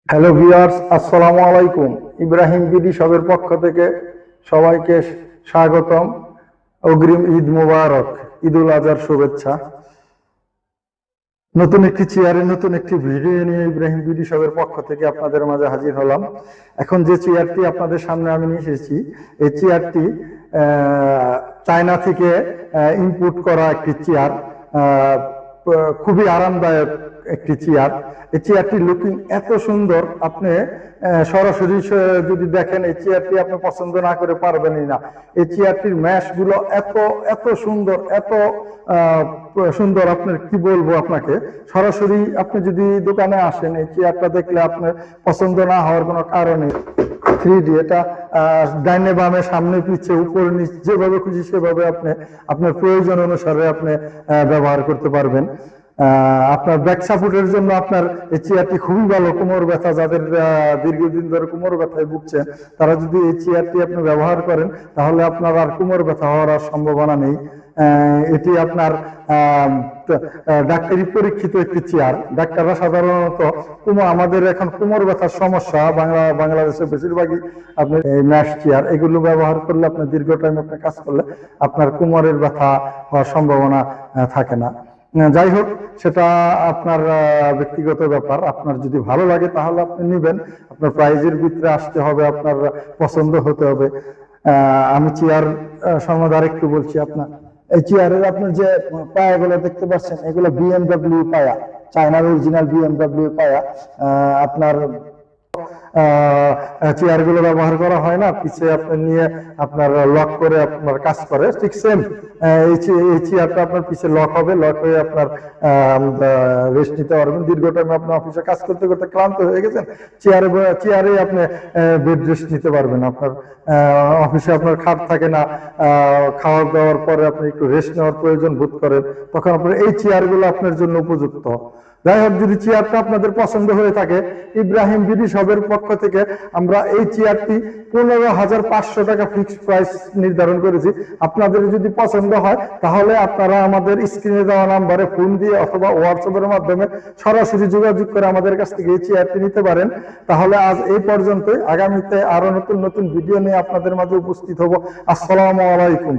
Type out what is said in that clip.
Hello viewers, আসসালামু আলাইকুম। Ibrahim BD শপের পক্ষ থেকে সবাইকে স্বাগতম। অগ্রিম ঈদ মোবারক, ঈদুল আজহার শুভেচ্ছা। নতুন একটি চেয়ারে নতুন একটি ভিডিও নিয়ে ইব্রাহিম বিডি শপের পক্ষ থেকে আপনাদের মাঝে হাজির হলাম। এখন যে চেয়ারটি আপনাদের সামনে আমি নিয়ে এসেছি, এই চেয়ারটি চায়না থেকে ইম্পোর্ট করা একটি চেয়ার। খুবই আরামদায়ক একটি চেয়ার। এই চেয়ারটি লুকিং এত সুন্দর, আপনি সরাসরি যদি দেখেন এই চেয়ারটি আপনি পছন্দ না করে পারবেনই না। এই চেয়ারটির ম্যাশ গুলো এত এত সুন্দর, এত সুন্দর, আপনার কি বলবো আপনাকে। সরাসরি আপনি যদি দোকানে আসেন, এই চেয়ারটা দেখলে আপনার পছন্দ না হওয়ার কোনো কারণে 3D, এটা ডাইনে বামে সামনে পিছিয়ে উপর নিচ যেভাবে খুশি সেভাবে আপনি আপনার প্রয়োজন অনুসারে আপনি ব্যবহার করতে পারবেন। আপনার ব্যাক সাপোর্টের জন্য আপনার এই চেয়ারটি খুবই ভালো। কোমর ব্যথা যাদের দীর্ঘদিন ধরে কোমর ব্যথায় ভুগছেন, তারা যদি এই চেয়ারটি আপনি ব্যবহার করেন তাহলে আপনার আর কোমর ব্যথা হওয়ার সম্ভাবনা নেই। এটি আপনার ডাক্তারি পরীক্ষিত একটি চেয়ার। ডাক্তাররা সাধারণত আমাদের এখন কোমর ব্যথার সমস্যা বাংলাদেশে বেশিরভাগই আপনি এই ম্যাশ চেয়ার এগুলো ব্যবহার করলে, আপনার দীর্ঘ টাইম আপনি কাজ করলে আপনার কোমরের ব্যথা হওয়ার সম্ভাবনা থাকে না। যাই হোক, সেটা আপনার ব্যক্তিগত ব্যাপার। আপনার যদি ভালো লাগে তাহলে আপনি নিবেন। আপনার প্রাইজের ভিতরে আসতে হবে, আপনার পছন্দ হতে হবে। আমি চেয়ার সম্বন্ধে আরেকটু বলছি। আপনার এই চেয়ারের আপনার যে পায়াগুলো দেখতে পাচ্ছেন, এগুলো বিএমডব্লিউ পায়া, চায়নার অরিজিনাল বিএমডব্লিউ পায়া। আপনার চেয়ার গুলো ব্যবহার করা হয় না, পিছিয়ে আপনি নিয়ে আপনার লক করে আপনার কাজ করে, ঠিক সেম এই চেয়ারটা আপনার পিছিয়ে লক হবে, লক হয়ে আপনার রেস্ট নিতে পারবেন। দীর্ঘ টাইম আপনার অফিসে কাজ করতে করতে ক্লান্ত হয়ে গেছেন, চেয়ারে আপনি বেড রেস্ট নিতে পারবেন। আপনার অফিসে আপনার খাট থাকে না, খাওয়া দাওয়ার পরে আপনি একটু রেস্ট নেওয়ার প্রয়োজন বোধ করেন, তখন আপনার এই চেয়ার গুলো আপনার জন্য উপযুক্ত। যাই হোক, যদি চেয়ারটা আপনাদের পছন্দ হয়ে থাকে, ইব্রাহিম বিডি শপের পক্ষ থেকে আমরা এই চেয়ারটি 15,500 টাকা ফিক্সড প্রাইস নির্ধারণ করেছি। আপনাদের যদি পছন্দ হয় তাহলে আপনারা আমাদের স্ক্রিনে দেওয়া নাম্বারে ফোন দিয়ে অথবা হোয়াটসঅ্যাপের মাধ্যমে সরাসরি যোগাযোগ করে আমাদের কাছ থেকে এই চেয়ারটি নিতে পারেন। তাহলে আজ এই পর্যন্তই। আগামীতে আরো নতুন নতুন ভিডিও নিয়ে আপনাদের মাঝে উপস্থিত হব। আসসালামু আলাইকুম।